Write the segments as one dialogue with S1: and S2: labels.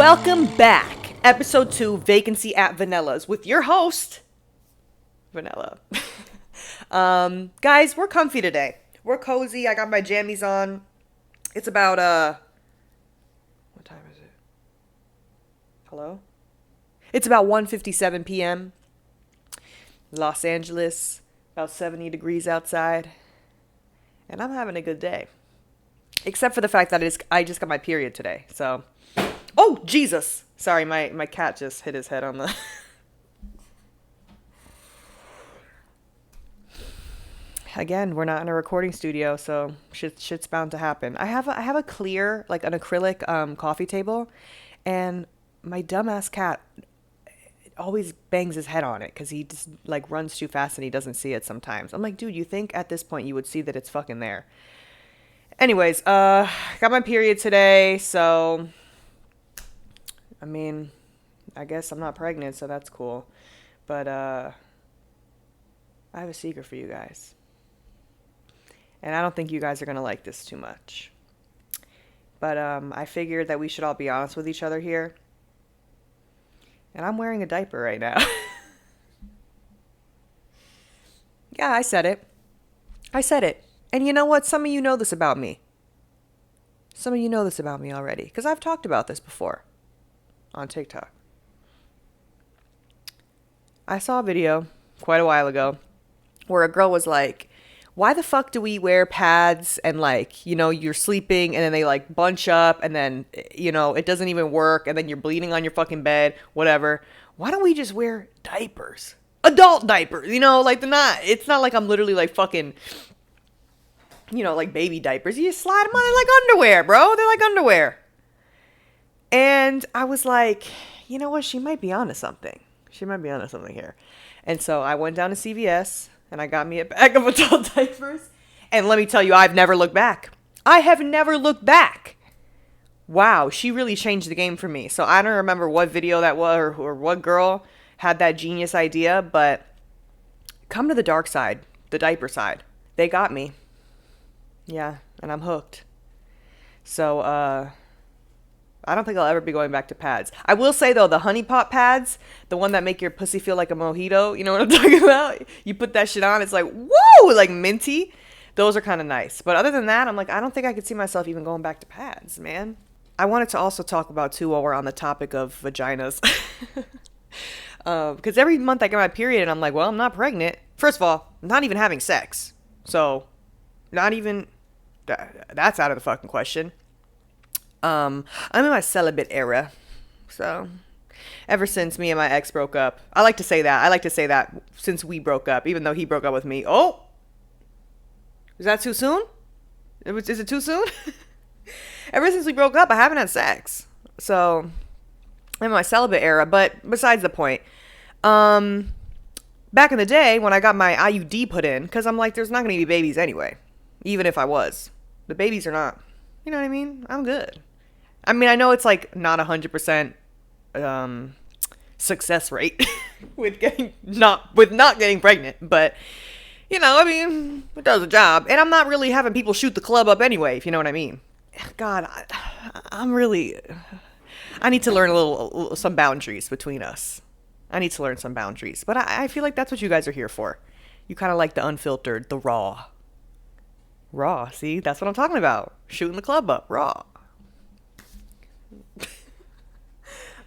S1: Welcome back. Episode 2, Vacancy at Vanilla's with your host, Vanilla. Guys, we're comfy today. We're cozy. I got my jammies on. It's about, what time is it? Hello? It's about 1:57 p.m. Los Angeles, about 70 degrees outside. And I'm having a good day. Except for the fact that I just got my period today, so... Oh, Jesus! Sorry, my cat just hit his head on the... Again, we're not in a recording studio, so shit's bound to happen. I have a clear, like an acrylic coffee table, and my dumbass cat always bangs his head on it because he just like runs too fast and he doesn't see it sometimes. I'm like, dude, you think at this point you would see that it's fucking there. Anyways, got my period today, so... I mean, I guess I'm not pregnant, so that's cool. But, I have a secret for you guys. And I don't think you guys are going to like this too much. But, I figured that we should all be honest with each other here. And I'm wearing a diaper right now. Yeah, I said it. I said it. And you know what? Some of you know this about me. Some of you know this about me already. Because I've talked about this before. On TikTok. I saw a video quite a while ago where a girl was like, why the fuck do we wear pads and like, you know, you're sleeping and then they like bunch up and then, you know, it doesn't even work and then you're bleeding on your fucking bed, whatever. Why don't we just wear diapers? Adult diapers, you know, like it's not like I'm literally like fucking, you know, like baby diapers. You just slide them on, they're like underwear, bro. They're like underwear. And I was like, you know what? She might be onto something. She might be onto something here. And so I went down to CVS and I got me a bag of adult diapers. And let me tell you, I've never looked back. I have never looked back. Wow, she really changed the game for me. So I don't remember what video that was or what girl had that genius idea, but come to the dark side, the diaper side. They got me. Yeah, and I'm hooked. So, I don't think I'll ever be going back to pads. I will say, though, the honey pot pads, the one that make your pussy feel like a mojito, you know what I'm talking about? You put that shit on, it's like, woo, like minty. Those are kind of nice. But other than that, I'm like, I don't think I could see myself even going back to pads, man. I wanted to also talk about, too, while we're on the topic of vaginas. Because every month I get my period and I'm like, well, I'm not pregnant. First of all, I'm not even having sex. So, not even, that's out of the fucking question. I'm in my celibate era, so ever since me and my ex broke up, I like to say that since we broke up, even though he broke up with me. Oh, is that too soon? Is it too soon? Ever since we broke up, I haven't had sex, so I'm in my celibate era. But besides the point, back in the day when I got my IUD put in, because I'm like, there's not going to be babies anyway, even if I was. The babies are not, you know what I mean? I'm good. I mean, I know it's like not 100% success rate with not getting pregnant, but you know, I mean, it does a job. And I'm not really having people shoot the club up anyway, if you know what I mean. God, I need to learn some boundaries between us. I need to learn some boundaries, but I feel like that's what you guys are here for. You kind of like the unfiltered, the raw. Raw, see, that's what I'm talking about. Shooting the club up, raw.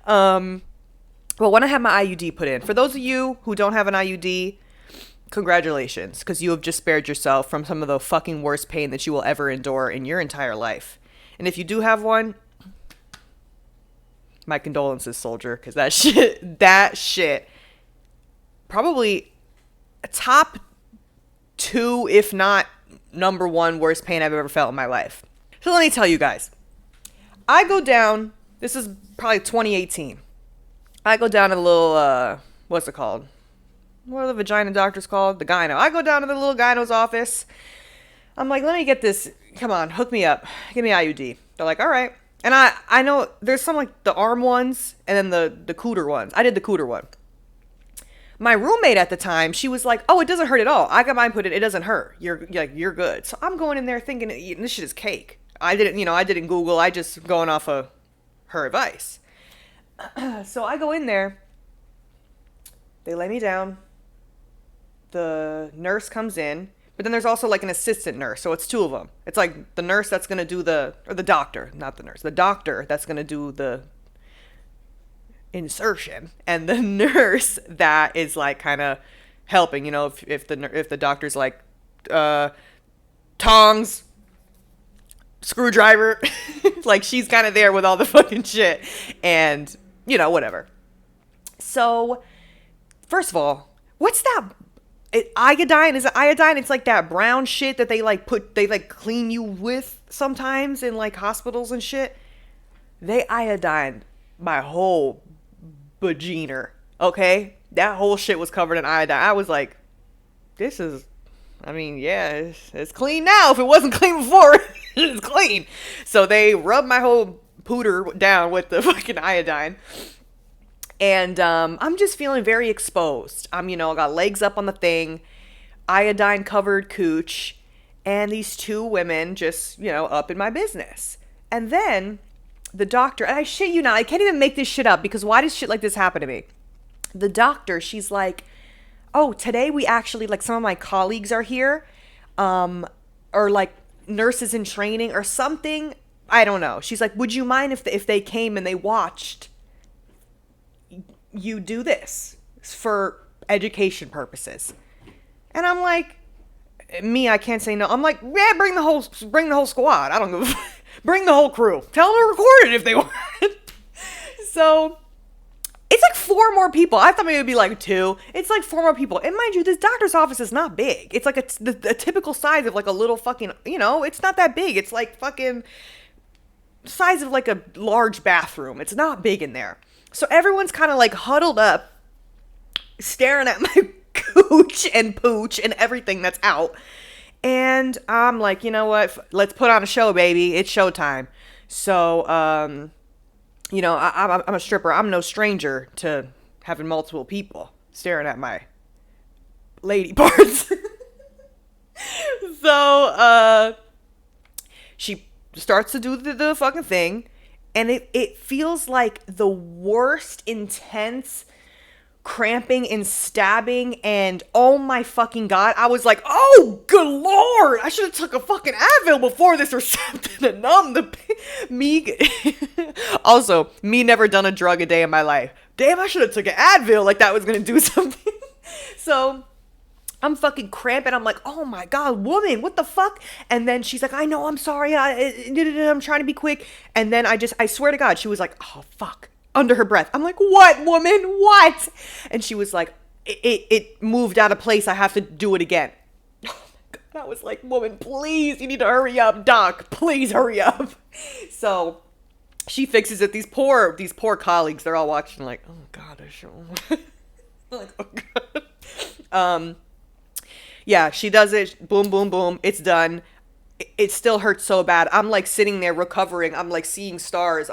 S1: Well, when I had my IUD put in, for those of you who don't have an IUD, congratulations, because you have just spared yourself from some of the fucking worst pain that you will ever endure in your entire life. And if you do have one, my condolences, soldier, because that shit, probably top 2, if not number 1 worst pain I've ever felt in my life. So let me tell you guys, I go down, this is probably 2018. I go down to the little, what's it called? What are the vagina doctors called? The gyno. I go down to the little gyno's office. I'm like, let me get this. Come on, hook me up. Give me IUD. They're like, all right. And I know there's some like the arm ones and then the cooter ones. I did the cooter one. My roommate at the time, she was like, oh, it doesn't hurt at all. I got mine put in. It doesn't hurt. You're good. So I'm going in there thinking this shit is cake. I didn't Google. I just going off of her advice. So I go in there. They lay me down. The nurse comes in. But then there's also like an assistant nurse. So it's two of them. It's like the nurse that's going to do or the doctor, not the nurse. The doctor that's going to do the insertion. And the nurse that is like kind of helping, if the doctor's like, tongs, screwdriver, like she's kind of there with all the fucking shit and whatever. So first of all, what's that? Iodine? Is it iodine? It's like that brown shit that they clean you with sometimes in like hospitals and shit. They iodine my whole vagina. Okay, that whole shit was covered in iodine. I was like, this is, yeah, it's clean now. If it wasn't clean before, it's clean. So they rubbed my whole pooter down with the fucking iodine. And I'm just feeling very exposed. I got legs up on the thing, iodine covered cooch, and these two women just, up in my business. And then the doctor, and I shit you not, I can't even make this shit up because why does shit like this happen to me? The doctor, she's like, oh, today we actually, like, some of my colleagues are here, or like nurses in training or something. I don't know. She's like, would you mind if they came and they watched you do this for education purposes? And I'm like, I can't say no. I'm like, yeah, bring the whole squad. I don't give a bring the whole crew. Tell them to record it if they want. So it's like 4 more people. I thought maybe it'd be like 2. It's like 4 more people. And mind you, this doctor's office is not big. It's like a typical size of like a little fucking, it's not that big. It's like fucking size of like a large bathroom. It's not big in there. So everyone's kind of like huddled up, staring at my cooch and pooch and everything that's out. And I'm like, you know what? Let's put on a show, baby. It's showtime. So, I'm a stripper. I'm no stranger to having multiple people staring at my lady parts. So, she starts to do the fucking thing. And it feels like the worst intense cramping and stabbing. And oh my fucking God, I was like, oh, good Lord. I should have took a fucking Advil before this or something to numb the me. Also, me never done a drug a day in my life. Damn, I should have took an Advil like that was going to do something. So I'm fucking cramping. I'm like, oh my God, woman, what the fuck? And then she's like, I know, I'm sorry. I'm trying to be quick. And then I swear to God, she was like, oh fuck, under her breath. I'm like, what, woman, what? And she was like, it moved out of place. I have to do it again. Oh my God. I was like, woman, please, you need to hurry up, doc. Please hurry up. So she fixes it. These poor colleagues, they're all watching like, oh God, I sure. Like, oh God. Yeah, she does it. Boom, boom, boom. It's done. It still hurts so bad. I'm like sitting there recovering. I'm like seeing stars.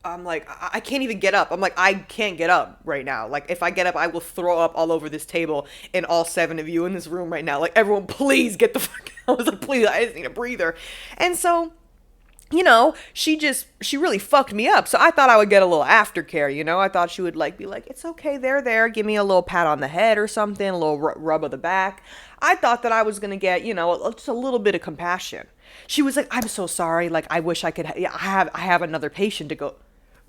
S1: I'm like, I can't even get up. I'm like, I can't get up right now. Like, if I get up, I will throw up all over this table and all 7 of you in this room right now. Like, everyone, please get the fuck out. I was like, please, I just need a breather. And so, she really fucked me up. So I thought I would get a little aftercare, I thought she would like be like, it's okay, they're there. Give me a little pat on the head or something, a little rub of the back. I thought that I was going to get, just a little bit of compassion. She was like, I'm so sorry. Like, I wish I could, I have another patient to go.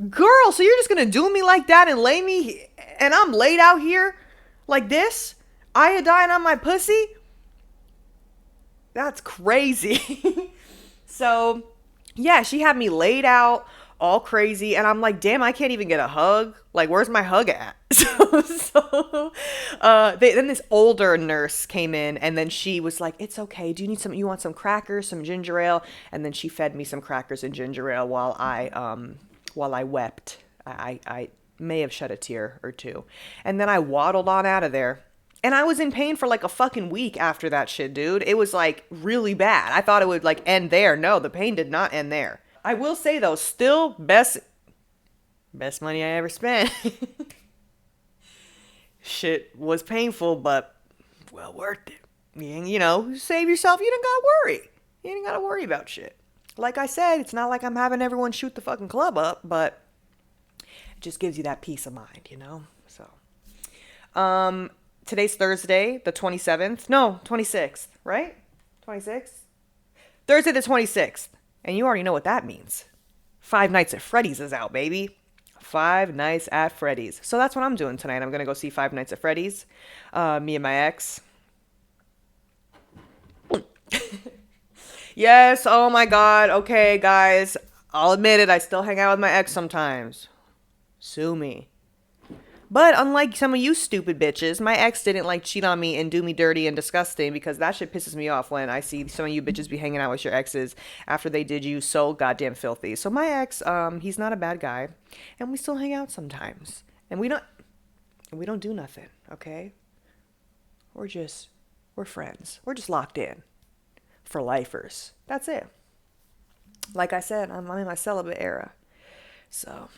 S1: Girl, so you're just going to do me like that and lay me, and I'm laid out here like this? Iodine on my pussy? That's crazy. So, yeah, she had me laid out all crazy, and I'm like, damn, I can't even get a hug. Like, where's my hug at? Then this older nurse came in, and then she was like, it's okay. Do you need you want some crackers, some ginger ale? And then she fed me some crackers and ginger ale while I wept. I may have shed a tear or two. And then I waddled on out of there. And I was in pain for like a fucking week after that shit, dude. It was like really bad. I thought it would like end there. No, the pain did not end there. I will say though, still best money I ever spent. Shit was painful, but well worth it. Save yourself. You don't gotta worry. You ain't gotta worry about shit. Like I said, it's not like I'm having everyone shoot the fucking club up, but just gives you that peace of mind, you know? So, today's Thursday, the 27th. No, 26th, right? 26th? Thursday the 26th. And you already know what that means. Five Nights at Freddy's is out, baby. Five Nights at Freddy's. So that's what I'm doing tonight. I'm going to go see Five Nights at Freddy's. Me and my ex. Yes, oh my God. Okay, guys. I'll admit it. I still hang out with my ex sometimes. Sue me. But unlike some of you stupid bitches, my ex didn't like cheat on me and do me dirty and disgusting, because that shit pisses me off when I see some of you bitches be hanging out with your exes after they did you so goddamn filthy. So my ex, he's not a bad guy, and we still hang out sometimes. And we don't do nothing, okay? We're friends. We're just locked in for lifers. That's it. Like I said, I'm in my celibate era. So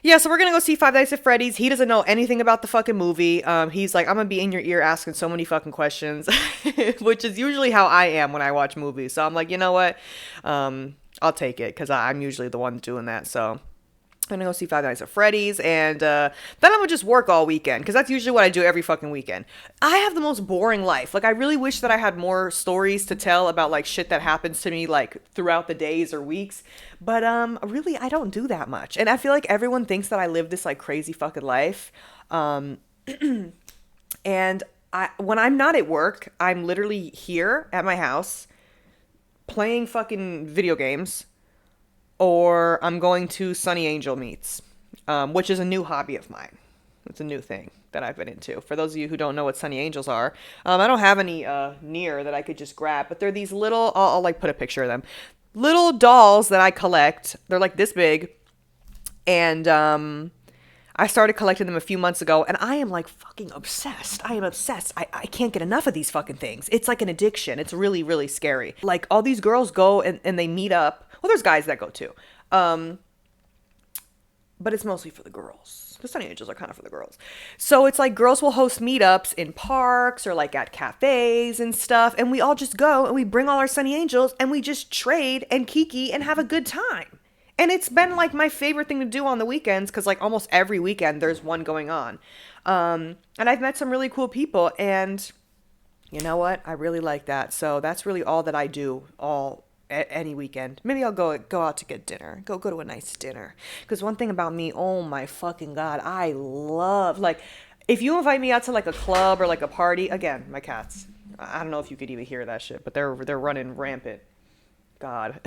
S1: yeah, so we're going to go see Five Nights at Freddy's. He doesn't know anything about the fucking movie. He's like, I'm going to be in your ear asking so many fucking questions, which is usually how I am when I watch movies. So I'm like, you know what? I'll take it, because I'm usually the one doing that. So I'm going to go see Five Nights at Freddy's, and then I'm going to just work all weekend, because that's usually what I do every fucking weekend. I have the most boring life. Like, I really wish that I had more stories to tell about, like, shit that happens to me, like, throughout the days or weeks. But really, I don't do that much. And I feel like everyone thinks that I live this, like, crazy fucking life. And when I'm not at work, I'm literally here at my house playing fucking video games, or I'm going to Sunny Angel Meets, which is a new hobby of mine. It's a new thing that I've been into. For those of you who don't know what Sunny Angels are, I don't have any near that I could just grab, but they're these little, I'll like put a picture of them, little dolls that I collect. They're like this big, and I started collecting them a few months ago, and I am like fucking obsessed. I am obsessed. I can't get enough of these fucking things. It's like an addiction. It's really, really scary. Like, all these girls go and they meet up. Well, there's guys that go too. But it's mostly for the girls. The Sunny Angels are kind of for the girls. So it's like girls will host meetups in parks or like at cafes and stuff. And we all just go and we bring all our Sunny Angels and we just trade and kiki and have a good time. And it's been like my favorite thing to do on the weekends, because like almost every weekend there's one going on. And I've met some really cool people, and you know what? I really like that. So that's really all that I do any weekend. Maybe I'll go out to get dinner. Go to a nice dinner. Because one thing about me, oh my fucking God, I love, like, if you invite me out to like a club or like a party, again, my cats, I don't know if you could even hear that shit, but they're running rampant. God.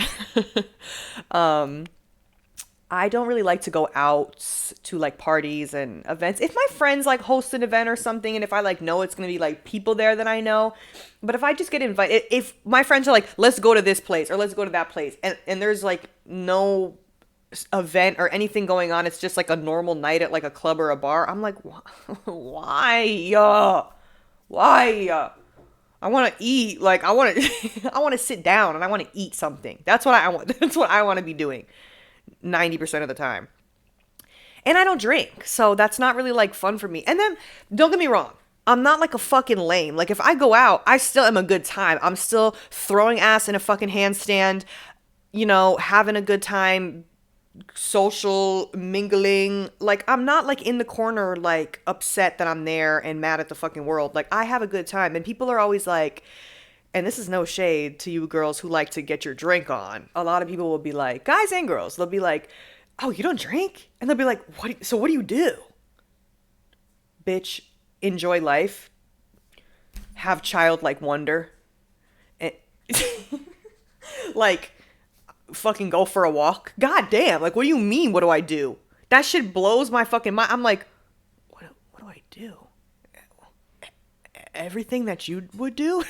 S1: I don't really like to go out to like parties and events. If my friends like host an event or something, and if I like know it's going to be like people there that I know, but if I just get invited, if my friends are like, let's go to this place or let's go to that place, and there's like no event or anything going on, it's just like a normal night at like a club or a bar, I'm like, why? I want to eat. Like, I want to sit down and I want to eat something. That's what I want. That's what I want to be doing 90% of the time. And I don't drink, so that's not really like fun for me. And then don't get me wrong, I'm not like a fucking lame. Like, if I go out, I still am a good time. I'm still throwing ass in a fucking handstand, you know, having a good time, social mingling. Like, I'm not like in the corner like upset that I'm there and mad at the fucking world. Like, I have a good time. And people are always like, and this is no shade to you girls who like to get your drink on, a lot of people will be like, guys and girls, they'll be like, oh, you don't drink? And they'll be like, so what do you do? Bitch, enjoy life, have childlike wonder, and like, fucking go for a walk. God damn, like, what do you mean, what do I do? That shit blows my fucking mind. I'm like, what do I do? Everything that you would do,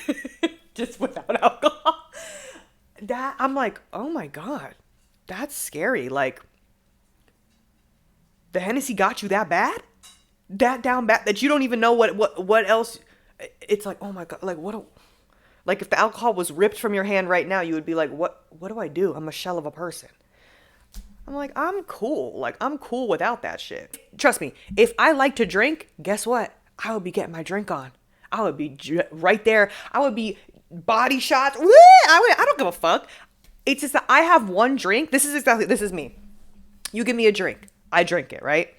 S1: just without alcohol. That, I'm like, oh my God, that's scary. Like, the Hennessy got you that bad? That down bad that you don't even know what else. It's like, oh my God, like, like, if the alcohol was ripped from your hand right now, you would be like, what do I do? I'm a shell of a person. I'm like, I'm cool. Like, I'm cool without that shit. Trust me, if I like to drink, guess what? I would be getting my drink on. I would be right there. I would be body shots. Woo! I don't give a fuck. It's just that I have one drink. This is me. You give me a drink. I drink it, right?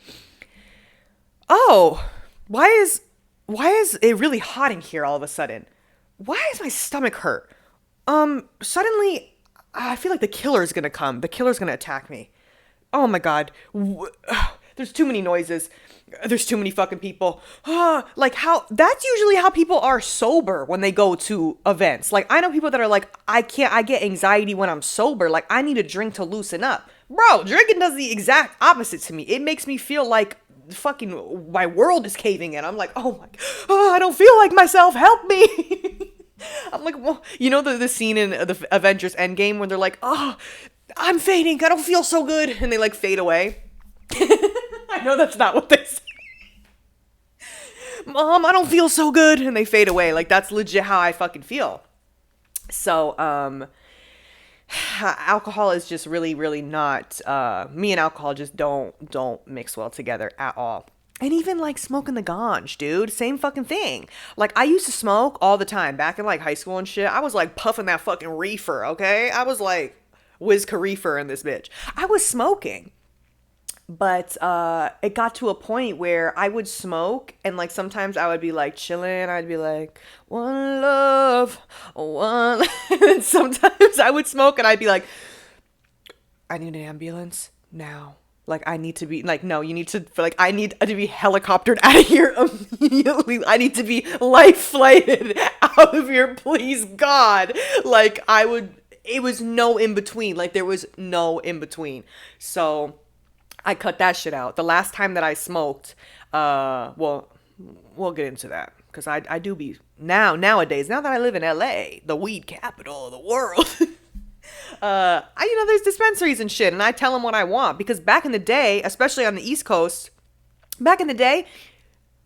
S1: Oh, why is it really hot in here all of a sudden? Why is my stomach hurt? Suddenly I feel like the killer's gonna come. The killer's gonna attack me. Oh my god. There's too many noises. There's too many fucking people. Like how that's usually how people are sober when they go to events. Like I know people that are like, I get anxiety when I'm sober. Like I need a drink to loosen up. Bro, drinking does the exact opposite to me. It makes me feel like fucking my world is caving in. I'm like, I don't feel like myself. Help me. I'm like, well, you know the scene in the Avengers Endgame when they're like, I'm fading. I don't feel so good. And they like fade away. I know that's not what they say. Mom, I don't feel so good. And they fade away. Like that's legit how I fucking feel. So, alcohol is just really, really not, me and alcohol just don't mix well together at all. And even like smoking the ganj, dude, same fucking thing. Like I used to smoke all the time back in like high school and shit. I was like puffing that fucking reefer, okay? I was like Wiz Khalifa in this bitch. I was smoking. But it got to a point where I would smoke and like sometimes I would be like chilling. I'd be like, one love, one. And sometimes I would smoke and I'd be like, I need an ambulance now. Like I need to be like, no, you need to like, I need to be helicoptered out of here immediately. I need to be life flighted out of here, please God. Like it was no in between. Like there was no in between. So I cut that shit out. The last time that I smoked, well, we'll get into that because I do be nowadays, now that I live in LA, the weed capital of the world. There's dispensaries and shit, and I tell them what I want because back in the day, especially on the East Coast, back in the day,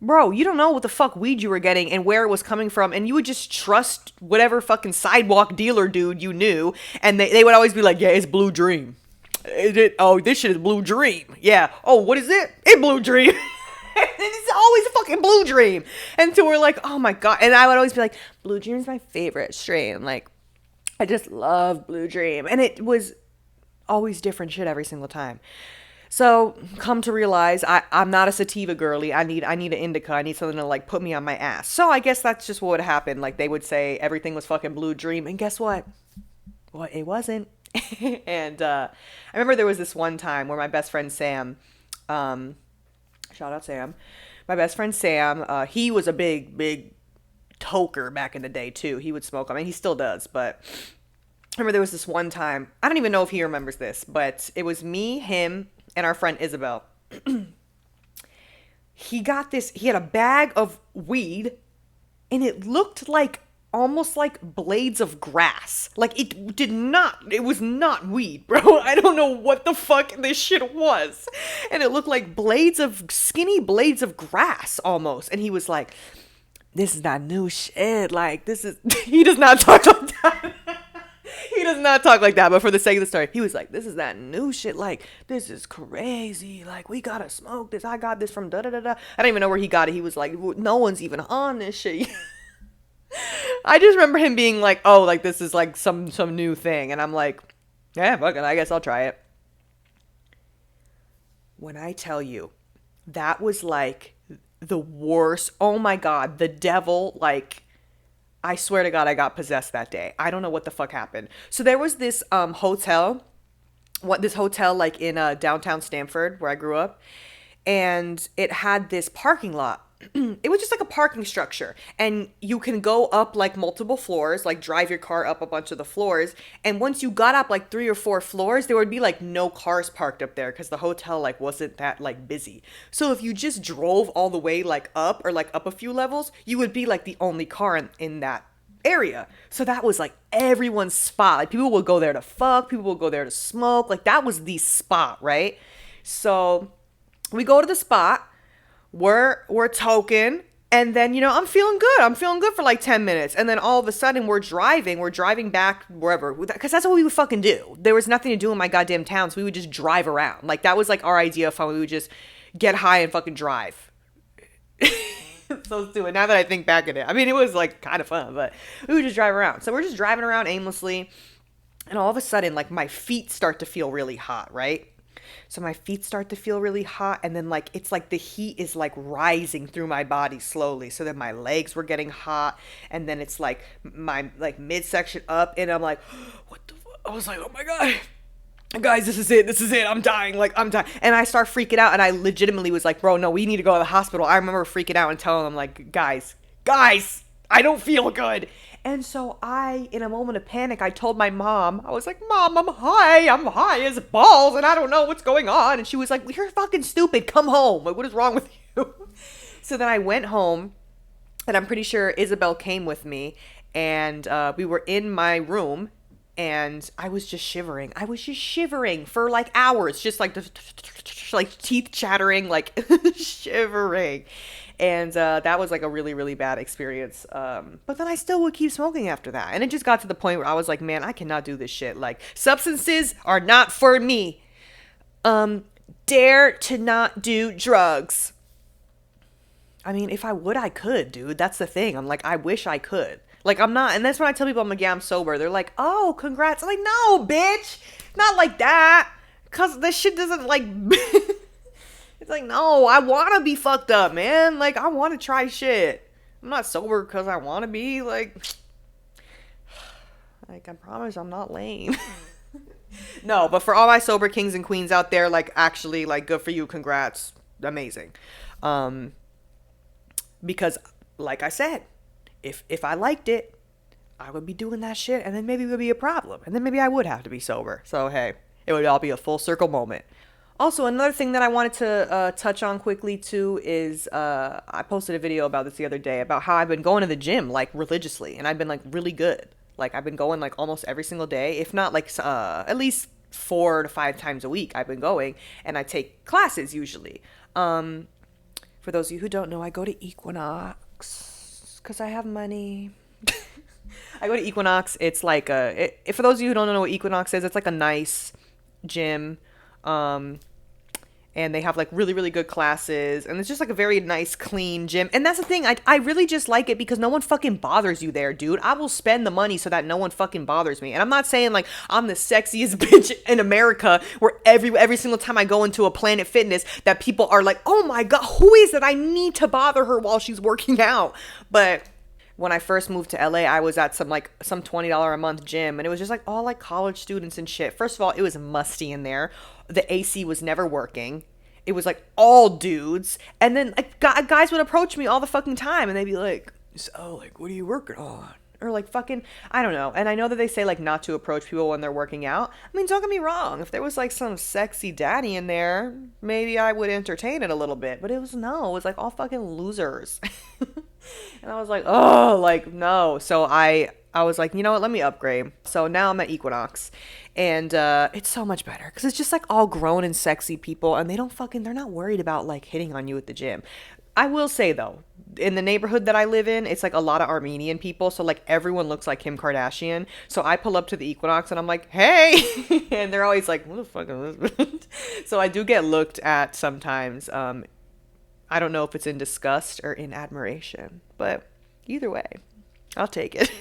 S1: bro, you don't know what the fuck weed you were getting and where it was coming from, and you would just trust whatever fucking sidewalk dealer dude you knew, and they would always be like, yeah, it's Blue Dream. This shit is Blue Dream. Yeah. Oh, what is it? It's Blue Dream. It's always a fucking Blue Dream. And so we're like, oh my God. And I would always be like, Blue Dream is my favorite strain. Like, I just love Blue Dream. And it was always different shit every single time. So come to realize I'm not a sativa girly. I need an indica. I need something to like put me on my ass. So I guess that's just what would happen. Like they would say everything was fucking Blue Dream. And guess what? Well, it wasn't. And I remember there was this one time where my best friend Sam, shout out Sam, my best friend Sam, he was a big toker back in the day too. He would smoke. I mean, he still does, but I remember there was this one time, I don't even know if he remembers this, but it was me, him, and our friend Isabel. He had a bag of weed and it looked like almost like blades of grass. Like it was not weed, bro. I don't know what the fuck this shit was. And it looked like skinny blades of grass almost. And he was like, this is that new shit. Like he does not talk like that. He does not talk like that, but for the sake of the story, he was like, this is that new shit. Like, this is crazy. Like, we gotta smoke this. I got this from da-da-da-da. I don't even know where he got it. He was like, no one's even on this shit. I just remember him being like, oh, like this is like some new thing. And I'm like, yeah, fuck it, I guess I'll try it. When I tell you, that was like the worst. Oh my God, the devil, like, I swear to God, I got possessed that day. I don't know what the fuck happened. So there was this hotel like in downtown Stamford where I grew up. And it had this parking lot. It was just like a parking structure, and you can go up like multiple floors, like drive your car up a bunch of the floors. And once you got up like 3 or 4 floors, there would be like no cars parked up there because the hotel like wasn't that like busy. So if you just drove all the way like up or like up a few levels, you would be like the only car in that area. So that was like everyone's spot. Like people would go there to fuck, people would go there to smoke. Like that was the spot, right? So we go to the spot. We're toking, and then, I'm feeling good for like 10 minutes. And then all of a sudden we're driving back wherever, because that's what we would fucking do. There was nothing to do in my goddamn town, so we would just drive around. Like that was like our idea of fun. We would just get high and fucking drive. So stupid. Now that I think back at it, I mean, it was like kind of fun, but we would just drive around. So we're just driving around aimlessly, and all of a sudden, like my feet start to feel really hot, right? So my feet start to feel really hot, and then like it's like the heat is like rising through my body slowly. So then my legs were getting hot, and then it's like my like midsection up, and I'm like, what the fuck? I was like, oh my god. Guys, this is it, I'm dying, like, I'm dying, and I start freaking out, and I legitimately was like, bro, no, we need to go to the hospital. I remember freaking out and telling them, like, guys, I don't feel good. And so in a moment of panic, I told my mom, I was like, Mom, I'm high as balls, and I don't know what's going on. And she was like, you're fucking stupid, come home, like, what is wrong with you? So then I went home, and I'm pretty sure Isabel came with me, and we were in my room, and I was just shivering. I was just shivering for like hours, just like teeth chattering, like shivering. And that was like a really, really bad experience. But then I still would keep smoking after that. And it just got to the point where I was like, man, I cannot do this shit. Like, substances are not for me. Dare to not do drugs. I mean, if I would, I could, dude. That's the thing. I'm like, I wish I could. Like, I'm not, and that's when I tell people, I'm like, yeah, I'm sober. They're like, oh, congrats. I'm like, no, bitch. Not like that. Because this shit doesn't, like, it's like, no, I want to be fucked up, man. Like, I want to try shit. I'm not sober because I want to be, like, I promise I'm not lame. No, but for all my sober kings and queens out there, like, actually, like, good for you. Congrats. Amazing. Because, like I said, if I liked it, I would be doing that shit, and then maybe it would be a problem, and then maybe I would have to be sober. So hey, it would all be a full circle moment. Also, another thing that I wanted to touch on quickly too is I posted a video about this the other day about how I've been going to the gym like religiously, and I've been like really good. Like I've been going like almost every single day, if not like at least 4 to 5 times a week. I've been going, and I take classes usually. For those of you who don't know, I go to Equinox. Because I have money. I go to Equinox. It's like for those of you who don't know what Equinox is, it's like a nice gym. And they have like really, really good classes. And it's just like a very nice, clean gym. And that's the thing. I really just like it because no one fucking bothers you there, dude. I will spend the money so that no one fucking bothers me. And I'm not saying like I'm the sexiest bitch in America where every single time I go into a Planet Fitness that people are like, oh my God, who is it? I need to bother her while she's working out. But when I first moved to LA, I was at some $20 a month gym, and it was just like all like college students and shit. First of all, it was musty in there. The AC was never working. It was like all dudes. And then like guys would approach me all the fucking time, and they'd be like, so like, what are you working on? Or like fucking, I don't know. And I know that they say like not to approach people when they're working out. I mean, don't get me wrong. If there was like some sexy daddy in there, maybe I would entertain it a little bit. But it was like all fucking losers. And I was like, oh, like, no. So I was like, you know what? Let me upgrade. So now I'm at Equinox. And it's so much better because it's just like all grown and sexy people. And they're not worried about like hitting on you at the gym. I will say though, in the neighborhood that I live in, it's like a lot of Armenian people. So like everyone looks like Kim Kardashian. So I pull up to the Equinox and I'm like, hey. And they're always like, what the fuck is this? So I do get looked at sometimes. I don't know if it's in disgust or in admiration, but either way, I'll take it.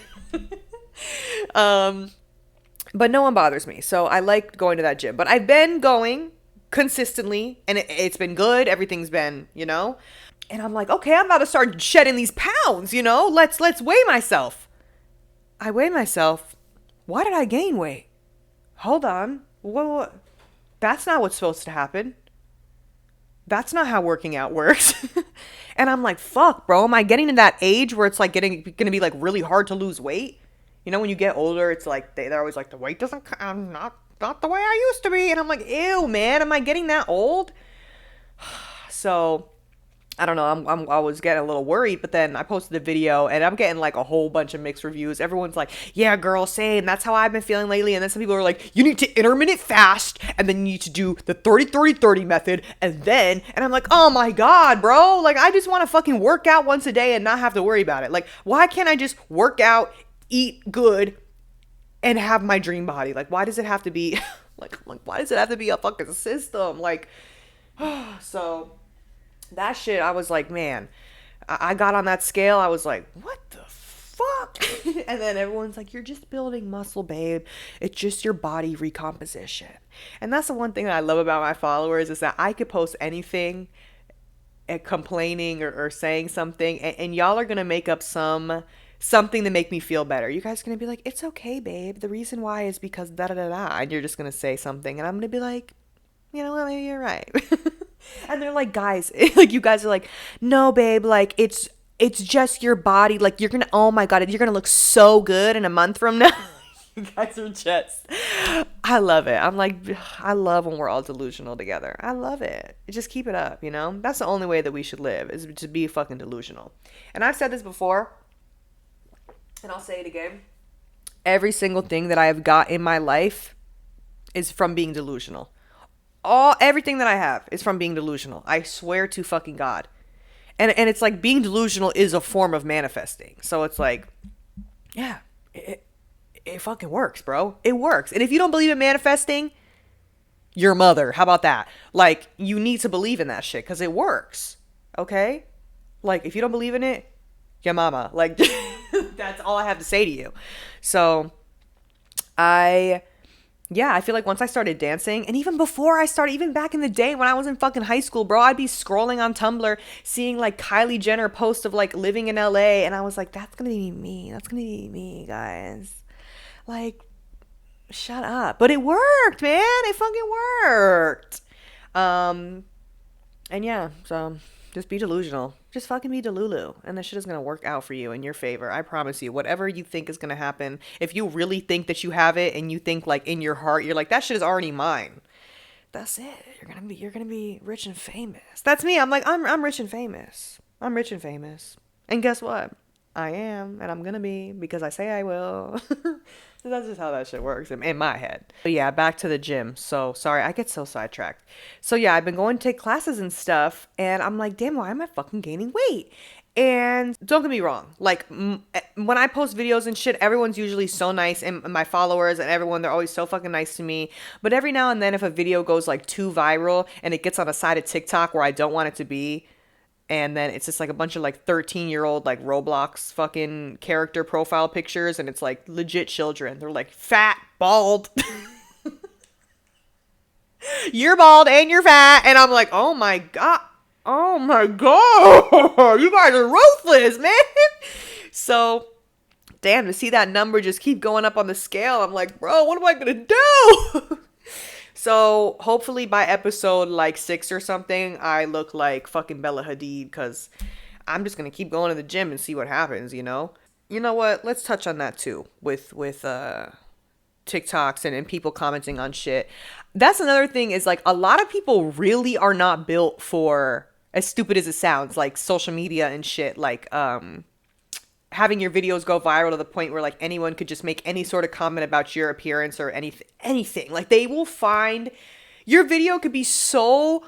S1: But no one bothers me. So I like going to that gym, but I've been going consistently and it's been good. Everything's been, and I'm like, okay, I'm about to start shedding these pounds, let's weigh myself. I weigh myself. Why did I gain weight? Hold on. What? That's not what's supposed to happen. That's not how working out works. And I'm like, fuck, bro. Am I getting to that age where it's like going to be like really hard to lose weight? When you get older, it's like they're always like, the weight doesn't come, not the way I used to be. And I'm like, ew, man, am I getting that old? So I don't know. I was getting a little worried, but then I posted a video and I'm getting like a whole bunch of mixed reviews. Everyone's like, yeah, girl, same. That's how I've been feeling lately. And then some people are like, you need to intermittent fast and then you need to do the 30-30-30 method. And I'm like, oh my God, bro. Like, I just want to fucking work out once a day and not have to worry about it. Like, why can't I just work out, eat good, and have my dream body? Like, why does it have to be why does it have to be a fucking system? Like, so that shit, I was like, man, I got on that scale. I was like, what the fuck? And then everyone's like, you're just building muscle, babe. It's just your body recomposition. And that's the one thing that I love about my followers is that I could post anything complaining or saying something, and y'all are gonna make up something to make me feel better. You guys are gonna be like, it's okay, babe. The reason why is because da da da da. And you're just gonna say something, and I'm gonna be like, you know what, maybe you're right. And they're like, guys, like you guys are like, no, babe, like it's just your body. Like you're gonna, oh my God, you're gonna look so good in a month from now. You guys are just, I love it. I'm like, I love when we're all delusional together. I love it. Just keep it up, you know? That's the only way that we should live, is to be fucking delusional. And I've said this before, and I'll say it again. Every single thing that I have got in my life is from being delusional. Everything that I have is from being delusional. I swear to fucking God. And it's like being delusional is a form of manifesting. So it's like, yeah, it fucking works, bro. It works. And if you don't believe in manifesting, your mother. How about that? Like, you need to believe in that shit because it works. Okay? Like, if you don't believe in it, your mama. Like, that's all I have to say to you. So, I feel like once I started dancing, and even before I started, even back in the day when I was in fucking high school, bro, I'd be scrolling on Tumblr, seeing like Kylie Jenner post of like living in LA, and I was like, that's gonna be me. That's gonna be me, guys. Like, shut up. But it worked, man. It fucking worked. And yeah, so just be delusional. Just fucking be delulu. And the shit is going to work out for you in your favor. I promise you. Whatever you think is going to happen, if you really think that you have it and you think like in your heart, you're like, that shit is already mine. That's it. You're going to be rich and famous. That's me. I'm like, I'm rich and famous. I'm rich and famous. And guess what? I am, and I'm gonna be, because I say I will. So that's just how that shit works in my head. But yeah, back to the gym. So sorry, I get so sidetracked. So yeah, I've been going to take classes and stuff, and I'm like, damn, why am I fucking gaining weight? And don't get me wrong, like when I post videos and shit, everyone's usually so nice, and my followers and everyone, they're always so fucking nice to me. But every now and then, if a video goes like too viral and it gets on a side of TikTok where I don't want it to be, and then it's just like a bunch of like 13-year-old like Roblox fucking character profile pictures, and it's like legit children. They're like fat, bald. You're bald and you're fat. And I'm like, oh my God. Oh my God. You guys are ruthless, man. So, damn, to see that number just keep going up on the scale, I'm like, bro, what am I going to do? So hopefully by episode like 6 or something, I look like fucking Bella Hadid, because I'm just going to keep going to the gym and see what happens, you know? You know what? Let's touch on that too with TikToks and people commenting on shit. That's another thing, is like a lot of people really are not built for, as stupid as it sounds, like social media and shit, like having your videos go viral to the point where like anyone could just make any sort of comment about your appearance or anything. Like they will find, your video could be so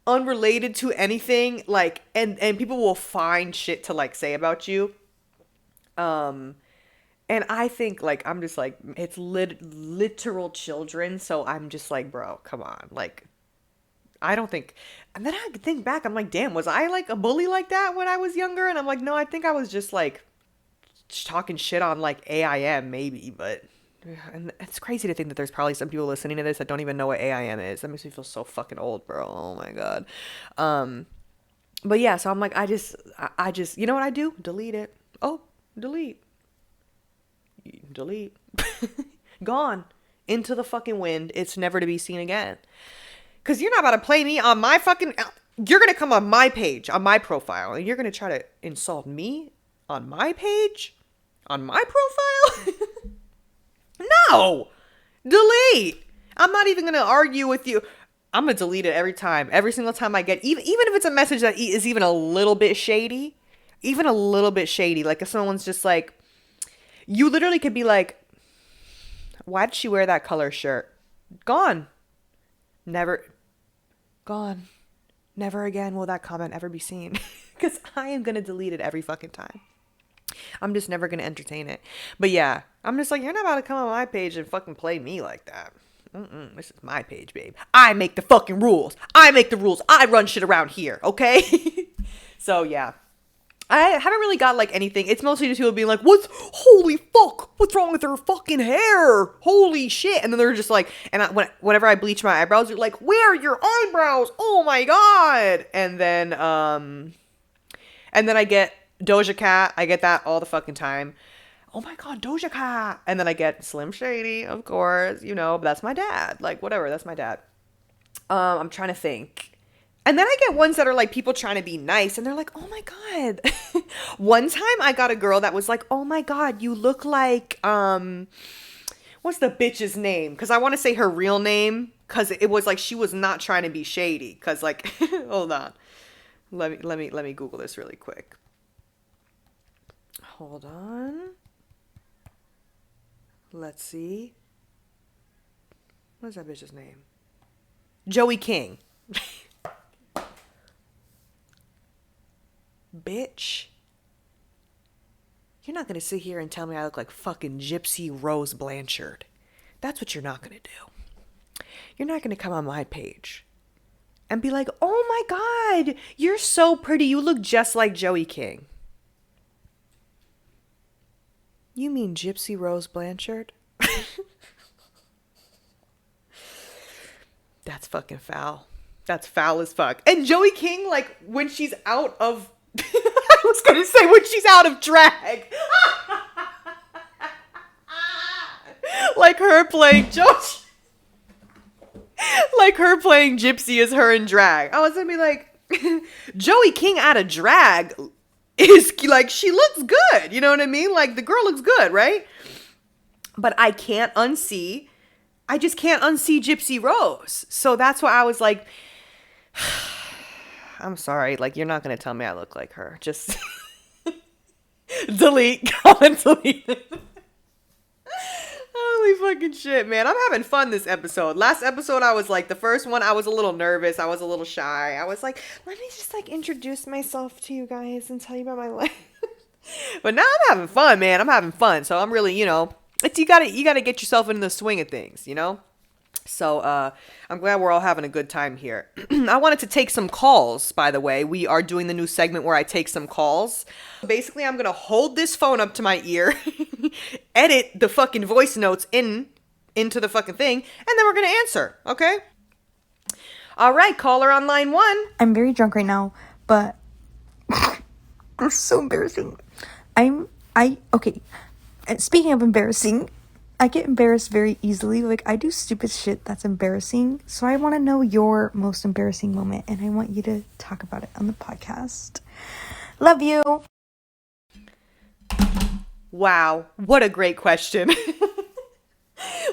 S1: unrelated to anything, like, and people will find shit to like say about you. And I think like, I'm just like, it's literal children. So I'm just like, bro, come on. Like, I don't think, and then I think back, I'm like, damn, was I like a bully like that when I was younger? And I'm like, no, I think I was just like talking shit on like AIM maybe, but, and it's crazy to think that there's probably some people listening to this that don't even know what AIM is. That makes me feel so fucking old, bro. Oh my God. But yeah, so I'm like, I just, you know what I do? Delete it. Oh, delete. Gone into the fucking wind. It's never to be seen again. Cause you're not about to play me on my fucking, you're going to come on my page, on my profile, and you're going to try to insult me on my page, on my profile. No, delete. I'm not even going to argue with you. I'm going to delete it every time, every single time I get, even if it's a message that is even a little bit shady, like if someone's just like, you literally could be like, why did she wear that color shirt? Gone. Gone. Never again will that comment ever be seen. Because I am going to delete it every fucking time. I'm just never going to entertain it. But yeah, I'm just like, you're not about to come on my page and fucking play me like that. This is my page, babe. I make the fucking rules. I make the rules. I run shit around here, okay? So yeah. I haven't really got like anything. It's mostly just people being like, "What's holy fuck? What's wrong with her fucking hair? Holy shit!" And then they're just like, whenever I bleach my eyebrows, they're like, "Where are your eyebrows? Oh my god!" And then I get Doja Cat. I get that all the fucking time. Oh my god, Doja Cat. And then I get Slim Shady, of course. You know, but that's my dad. Like whatever, that's my dad. I'm trying to think. And then I get ones that are like people trying to be nice and they're like, "Oh my god." One time I got a girl that was like, "Oh my god, you look like what's the bitch's name?" Cuz I want to say her real name cuz it was like she was not trying to be shady cuz like hold on. Let me Google this really quick. Hold on. Let's see. What's that bitch's name? Joey King. Bitch. You're not going to sit here and tell me I look like fucking Gypsy Rose Blanchard. That's what you're not going to do. You're not going to come on my page and be like, "Oh my god, you're so pretty. You look just like Joey King." You mean Gypsy Rose Blanchard? That's fucking foul. That's foul as fuck. And Joey King, like, when she's out of... I was going to say when she's out of drag. Like her playing like her playing Gypsy is her in drag. I was going to be like, Joey King out of drag is like, she looks good. You know what I mean? Like, the girl looks good, right? But I just can't unsee Gypsy Rose. So that's why I was like, I'm sorry. Like, you're not going to tell me I look like her. Just delete, comment, delete. Holy fucking shit, man. I'm having fun this episode. Last episode, I was like, the first one, I was a little nervous. I was a little shy. I was like, let me just like introduce myself to you guys and tell you about my life. But now I'm having fun, man. I'm having fun. So I'm really, you know, it's you gotta get yourself into the swing of things, you know? So I'm glad we're all having a good time here. I wanted to take some calls, by the way. We are doing the new segment where I take some calls. Basically, I'm going to hold this phone up to my ear, edit the fucking voice notes into the fucking thing, and then we're going to answer, okay? All right, caller on line 1.
S2: I'm very drunk right now, but it's so embarrassing. Okay. And speaking of embarrassing, I get embarrassed very easily. Like, I do stupid shit that's embarrassing. So I want to know your most embarrassing moment, and I want you to talk about it on the podcast. Love you.
S1: Wow, what a great question.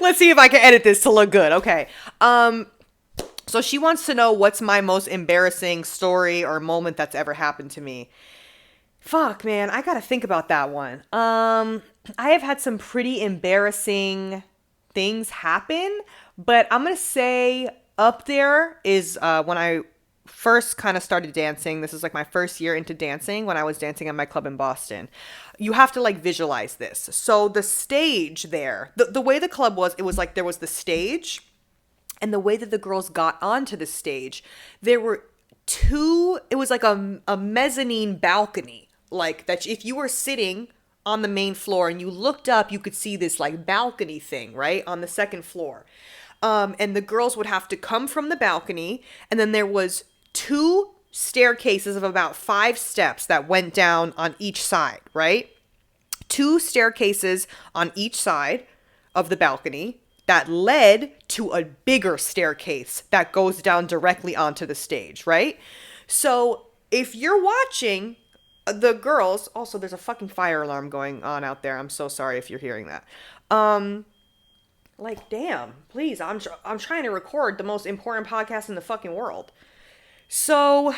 S1: Let's see if I can edit this to look good. Okay. So she wants to know what's my most embarrassing story or moment that's ever happened to me. Fuck, man, I gotta think about that one. I have had some pretty embarrassing things happen, but I'm gonna say up there is when I first kind of started dancing. This is like my first year into dancing when I was dancing at my club in Boston. You have to like visualize this. So the stage there, the way the club was, it was like there was the stage, and the way that the girls got onto the stage, there were it was like a mezzanine balcony. Like that if you were sitting on the main floor and you looked up, you could see this like balcony thing, right? On the second floor. And the girls would have to come from the balcony, and then there was 2 staircases of about 5 steps that went down on each side, right? 2 staircases on each side of the balcony that led to a bigger staircase that goes down directly onto the stage, right? So if you're watching the girls, also there's a fucking fire alarm going on out there. I'm so sorry if you're hearing that. Like, damn, please, I'm trying to record the most important podcast in the fucking world. So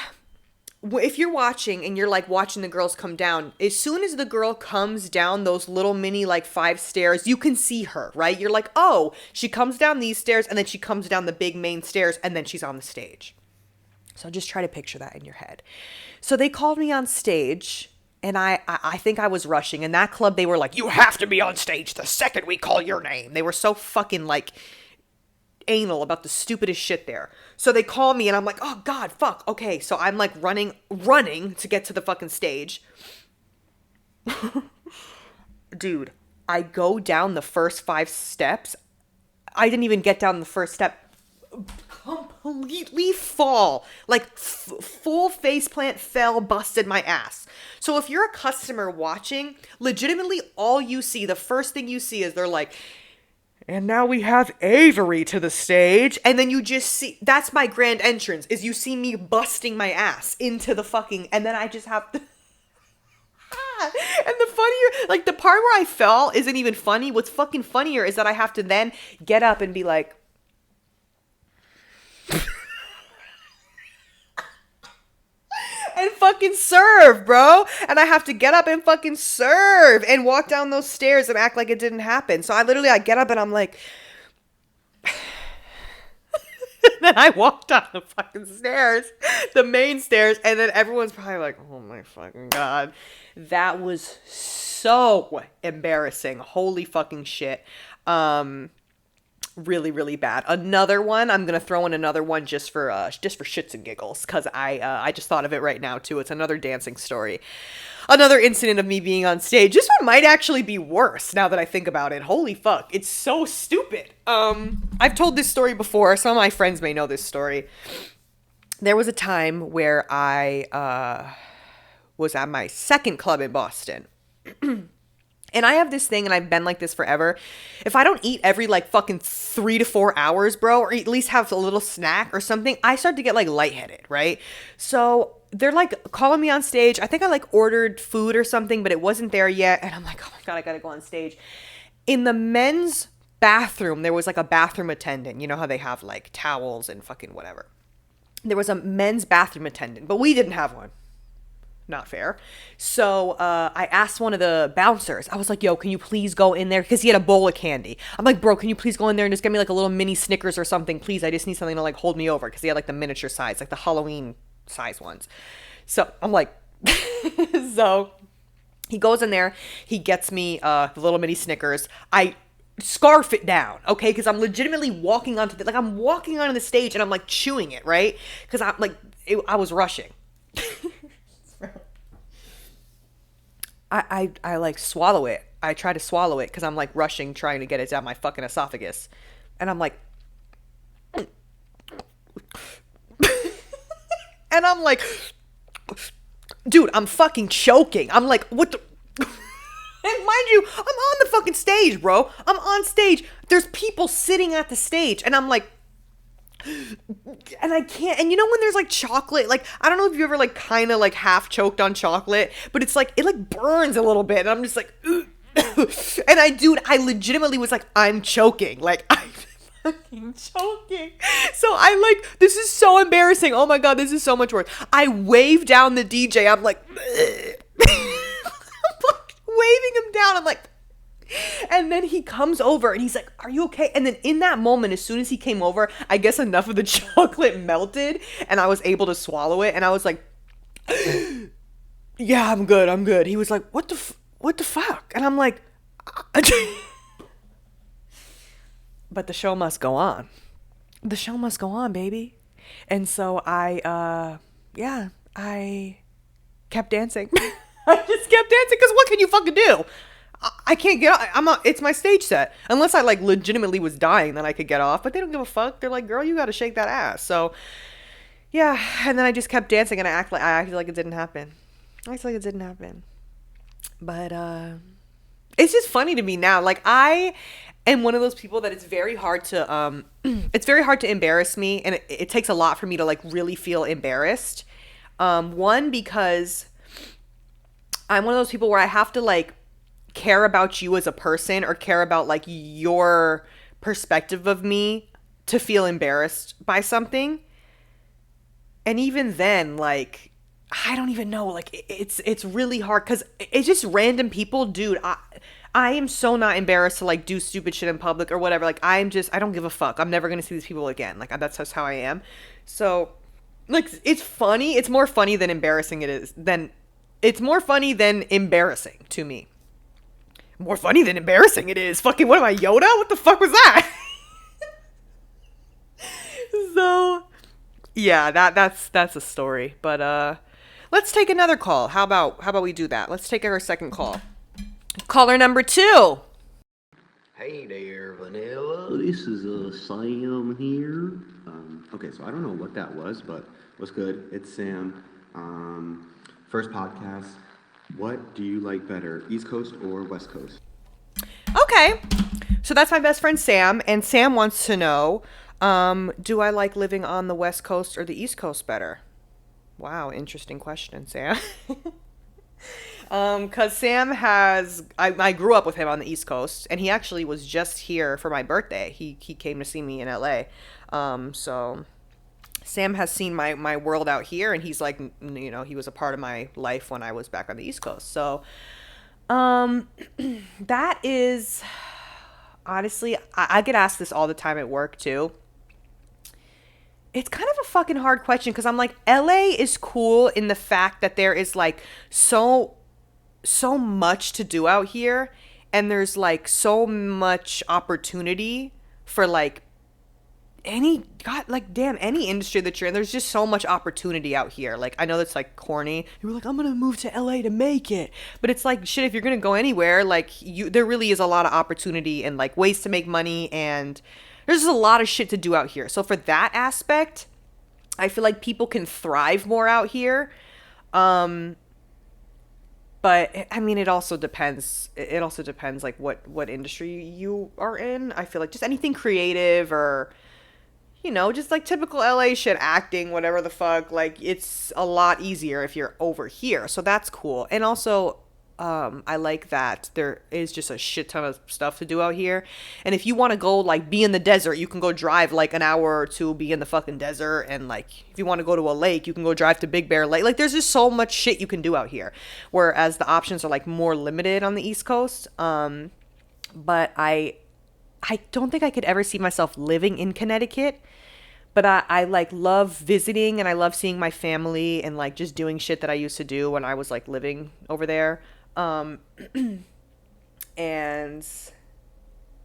S1: if you're watching and you're like watching the girls come down, as soon as the girl comes down those little mini like 5 stairs, you can see her, right? You're like, oh, she comes down these stairs and then she comes down the big main stairs and then she's on the stage. So just try to picture that in your head. So they called me on stage, and I think I was rushing. In that club, they were like, you have to be on stage the second we call your name. They were so fucking like anal about the stupidest shit there. So they call me and I'm like, oh God, fuck. Okay. So I'm like running to get to the fucking stage. Dude, I go down the first 5 steps. I didn't even get down the first step. Completely fall. Like full face plant, fell, busted my ass. So if you're a customer watching, legitimately all you see, the first thing you see is they're like, and now we have Avery to the stage. And then you just see, that's my grand entrance, is you see me busting my ass into the fucking, and then I just have to. And the funnier, like the part where I fell isn't even funny. What's fucking funnier is that I have to then get up and be like, and fucking serve, bro. And I have to get up and fucking serve and walk down those stairs and act like it didn't happen. So I get up and I'm like, then I walk down the fucking stairs, the main stairs, and then everyone's probably like, oh my fucking God. That was so embarrassing. Holy fucking shit. Really, really bad. Another one, I'm gonna throw in another one just for shits and giggles, because I just thought of it right now too. It's another dancing story. Another incident of me being on stage. This one might actually be worse now that I think about it. Holy fuck. It's so stupid. I've told this story before. Some of my friends may know this story. There was a time where I was at my second club in Boston. And I have this thing, and I've been like this forever. If I don't eat every like fucking 3 to 4 hours, bro, or at least have a little snack or something, I start to get like lightheaded, right? So they're like calling me on stage. I think I like ordered food or something, but it wasn't there yet. And I'm like, oh my God, I gotta go on stage. In the men's bathroom, there was like a bathroom attendant. You know how they have like towels and fucking whatever. There was a men's bathroom attendant, but we didn't have one. Not fair. So I asked one of the bouncers. I was like, yo, can you please go in there? Because he had a bowl of candy. I'm like, bro, can you please go in there and just get me like a little mini Snickers or something, please? I just need something to like hold me over. Because he had like the miniature size, like the Halloween size ones. So I'm like, so he goes in there. He gets me the little mini Snickers. I scarf it down, okay? Because I'm legitimately walking onto I'm walking onto the stage and I'm like chewing it, right? Because I'm like, I was rushing. I like swallow it. I try to swallow it because I'm like rushing, trying to get it down my fucking esophagus. And I'm like, and I'm like, dude, I'm fucking choking. I'm like, what the? And mind you, I'm on the fucking stage, bro. I'm on stage. There's people sitting at the stage. And I'm like, and I can't, and you know when there's like chocolate, like I don't know if you ever like kind of like half choked on chocolate, but it's like it like burns a little bit, and I'm just like and I legitimately was like, I'm choking, like I'm fucking choking. So I like, this is so embarrassing. Oh my God, this is so much worse. I wave down the DJ. I'm like I'm like waving him down. I'm like, and then he comes over and he's like, are you okay? And then in that moment, as soon as he came over, I guess enough of the chocolate melted and I was able to swallow it. And I was like, yeah, I'm good. He was like, what the fuck? And I'm like, but the show must go on. The show must go on, baby. And so I kept dancing. I just kept dancing because what can you fucking do? I can't get off. It's my stage set. Unless I like legitimately was dying, then I could get off. But they don't give a fuck. They're like, girl, you got to shake that ass. So yeah. And then I just kept dancing and I acted like it didn't happen. But it's just funny to me now. Like I am one of those people that it's very hard to embarrass me, and it takes a lot for me to like really feel embarrassed. One, because I'm one of those people where I have to like care about you as a person or care about like your perspective of me to feel embarrassed by something. And even then, like, I don't even know, like it's really hard because it's just random people. Dude, I am so not embarrassed to like do stupid shit in public or whatever. Like I don't give a fuck. I'm never gonna see these people again. Like that's just how I am. So like it's funny. It's more funny than embarrassing. It's more funny than embarrassing to me. More funny than embarrassing it is. Fucking, what am I, Yoda? What the fuck was that? So yeah, that's a story. But let's take another call. How about we do that? Let's take our second call. Caller number 2.
S3: Hey there, Vanilla. This is Sam here. Okay, so I don't know what that was, but what's good? It's Sam. First podcast. What do you like better, East Coast or West Coast?
S1: Okay. So that's my best friend Sam, and Sam wants to know, do I like living on the West Coast or the East Coast better? Wow, interesting question, Sam. Cause Sam I grew up with him on the East Coast, and he actually was just here for my birthday. He came to see me in LA. So Sam has seen my world out here, and he's like, he was a part of my life when I was back on the East Coast. So, that is, honestly, I get asked this all the time at work too. It's kind of a fucking hard question, because I'm like, LA is cool in the fact that there is like so much to do out here, and there's like so much opportunity for like any industry that you're in. There's just so much opportunity out here. Like, I know that's like corny. You were like, I'm gonna move to LA to make it, but it's like, shit, if you're gonna go anywhere, like, there really is a lot of opportunity and like ways to make money, and there's just a lot of shit to do out here. So for that aspect, I feel like people can thrive more out here. But I mean, it also depends. It also depends like what industry you are in. I feel like just anything creative, or just like typical LA shit, acting, whatever the fuck, like, it's a lot easier if you're over here. So that's cool. And also, I like that there is just a shit ton of stuff to do out here. And if you want to go like be in the desert, you can go drive like an hour or two, be in the fucking desert. And like, if you want to go to a lake, you can go drive to Big Bear Lake. Like, there's just so much shit you can do out here. Whereas the options are like more limited on the East Coast. But I don't think I could ever see myself living in Connecticut. But I like love visiting, and I love seeing my family and like just doing shit that I used to do when I was like living over there. And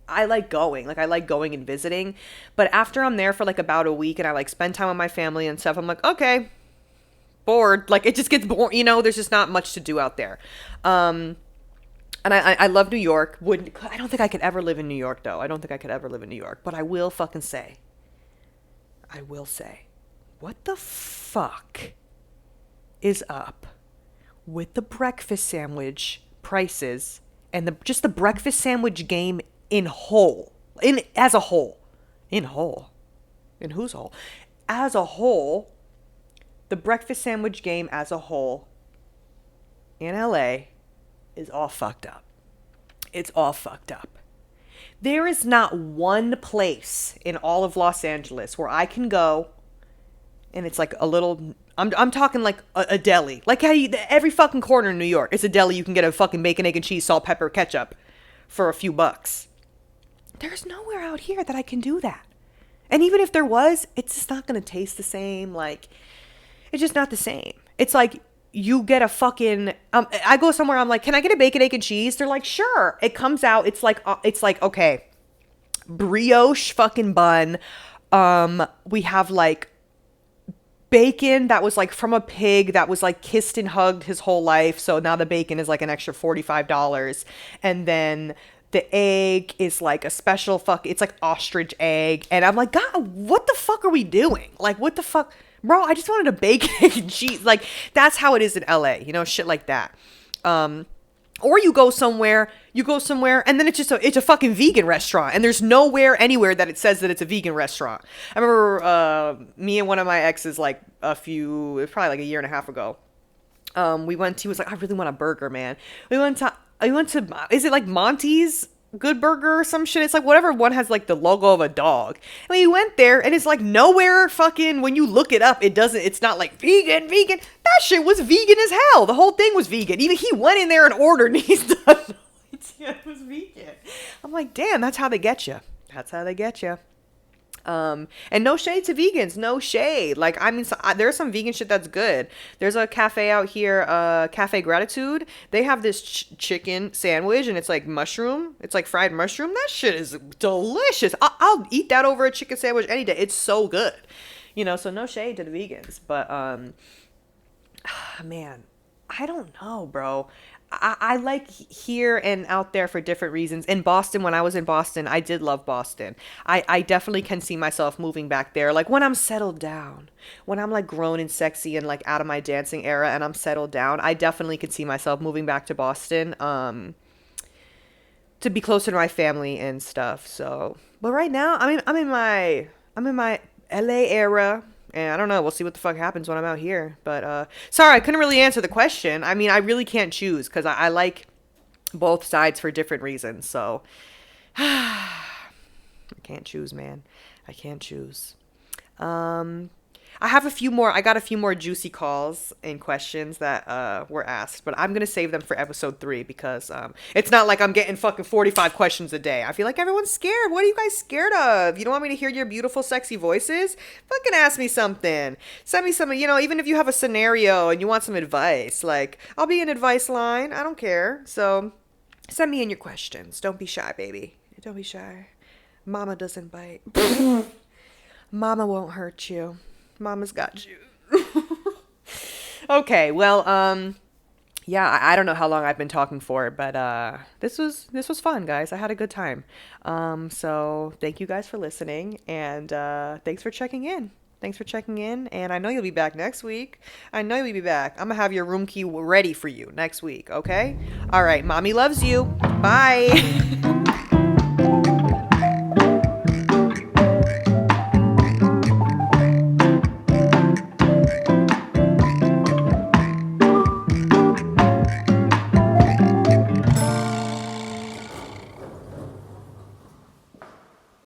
S1: I like going and visiting. But after I'm there for like about a week and I like spend time with my family and stuff, I'm like, okay, bored. Like, it just gets boring. There's just not much to do out there. And I love New York. I don't think I could ever live in New York, though. I don't think I could ever live in New York. But I will say, what the fuck is up with the breakfast sandwich prices and just the breakfast sandwich game in whose whole? As a whole, the breakfast sandwich game as a whole in LA is all fucked up. It's all fucked up. There is not one place in all of Los Angeles where I can go and it's like a little, I'm talking like a deli. Like how every fucking corner in New York, it's a deli. You can get a fucking bacon, egg, and cheese, salt, pepper, ketchup for a few bucks. There's nowhere out here that I can do that. And even if there was, it's just not going to taste the same. Like, it's just not the same. It's like, you get a fucking, I go somewhere, I'm like, can I get a bacon, egg, and cheese? They're like, sure. It comes out, it's like, okay, brioche fucking bun. We have like bacon that was like from a pig that was like kissed and hugged his whole life. So now the bacon is like an extra $45. And then the egg is like a special it's like ostrich egg. And I'm like, God, what the fuck are we doing? Like, what the fuck? Bro, I just wanted a bacon, egg, and cheese. Like, that's how it is in LA, shit like that. Or you go somewhere, and then it's a fucking vegan restaurant, and there's nowhere anywhere that it says that it's a vegan restaurant. I remember me and one of my exes, like probably like a year and a half ago, he was like, I really want a burger, man. We went to, is it like Monty's Good Burger or some shit? It's like whatever one has like the logo of a dog. And we went there, and it's like nowhere fucking, when you look it up, it's not like vegan. That shit was vegan as hell. The whole thing was vegan. Even he went in there and ordered, and he's done. It was vegan. I'm like, damn, that's how they get you. And no shade to vegans, no shade. Like, I mean, there's some vegan shit that's good. There's a cafe out here, Cafe Gratitude. They have this chicken sandwich, and it's like mushroom. It's like fried mushroom. That shit is delicious. I'll eat that over a chicken sandwich any day. It's so good. You know, so no shade to the vegans. But, man, I don't know, bro. I like here and out there for different reasons. In Boston, when I was in Boston, I did love Boston. I definitely can see myself moving back there. Like when I'm settled down, when I'm like grown and sexy and like out of my dancing era and I'm settled down, I definitely could see myself moving back to Boston to be closer to my family and stuff. So, but right now, I'm in my LA era. And I don't know. We'll see what the fuck happens when I'm out here. But sorry, I couldn't really answer the question. I mean, I really can't choose because I like both sides for different reasons. So I can't choose, man. I can't choose. I got a few more juicy calls and questions that were asked, but I'm gonna save them for episode 3 because it's not like I'm getting fucking 45 questions a day. I feel like everyone's scared. What are you guys scared of? You don't want me to hear your beautiful, sexy voices? Fucking ask me something. Send me something, you know, even if you have a scenario and you want some advice, like I'll be an advice line. I don't care. So send me in your questions. Don't be shy, baby. Don't be shy. Mama doesn't bite. Mama won't hurt you. Mama's got you. Okay, well, yeah, I don't know how long I've been talking for, but this was fun, guys. I had a good time. So thank you guys for listening, and thanks for checking in. Thanks for checking in, and I know you'll be back next week. I know you'll be back. I'm gonna have your room key ready for you next week, okay? All right, mommy loves you. Bye.